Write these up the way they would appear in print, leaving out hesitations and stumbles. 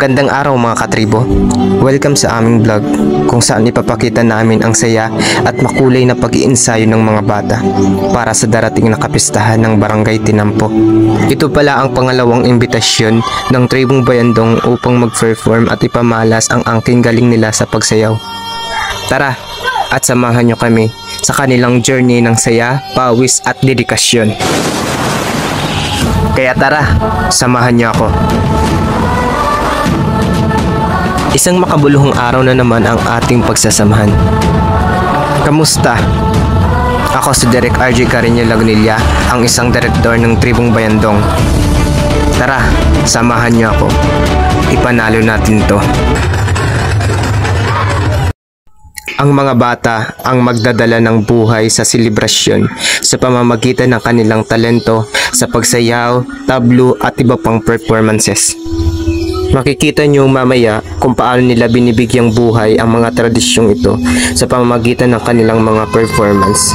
Magandang araw mga katribo. Welcome sa aming vlog kung saan ipapakita namin ang saya at makulay na pag-iensayo ng mga bata para sa darating na kapistahan ng Barangay Tinampo. Ito pala ang pangalawang imbitasyon ng Tribong Bayandong upang mag-perform at ipamalas ang angking galing nila sa pagsayaw. Tara at samahan nyo kami sa kanilang journey ng saya, pawis at dedikasyon. Kaya tara, samahan nyo ako. Isang makabuluhang araw na naman ang ating pagsasamahan. Kamusta? Ako si Direk RJ Carino Lagnilla, ang isang direktor ng Tribong Bayandong. Tara, samahan niyo ako. Ipanalo natin to. Ang mga bata ang magdadala ng buhay sa selebrasyon sa pamamagitan ng kanilang talento sa pagsayaw, tablo at iba pang performances. Makikita nyo mamaya kung paano nila binibigyang buhay ang mga tradisyong ito sa pamamagitan ng kanilang mga performance.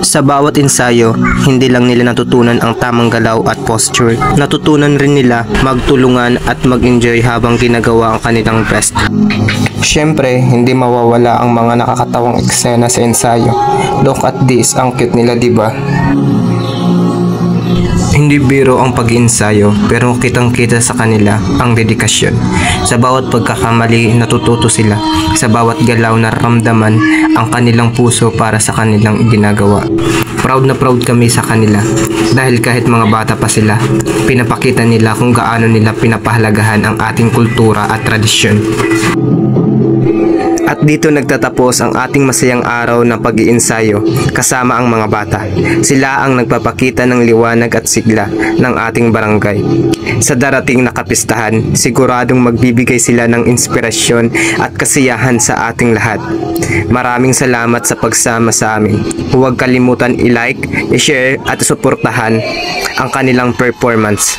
Sa bawat ensayo, hindi lang nila natutunan ang tamang galaw at posture. Natutunan rin nila magtulungan at mag-enjoy habang ginagawa ang kanilang best. Siyempre, hindi mawawala ang mga nakakatawang eksena sa ensayo. Look at this, ang cute nila, diba? Hindi biro ang pag-iensayo pero kitang-kita sa kanila ang dedikasyon. Sa bawat pagkakamali natututo sila. Sa bawat galaw nararamdaman ang kanilang puso para sa kanilang ginagawa. Proud na proud kami sa kanila dahil kahit mga bata pa sila, pinapakita nila kung gaano nila pinapahalagahan ang ating kultura at tradisyon. At dito nagtatapos ang ating masayang araw ng pag-iensayo kasama ang mga bata. Sila ang nagpapakita ng liwanag at sigla ng ating barangay. Sa darating na kapistahan, siguradong magbibigay sila ng inspirasyon at kasiyahan sa ating lahat. Maraming salamat sa pagsama sa amin. Huwag kalimutan i-like, i-share at suportahan ang kanilang performance.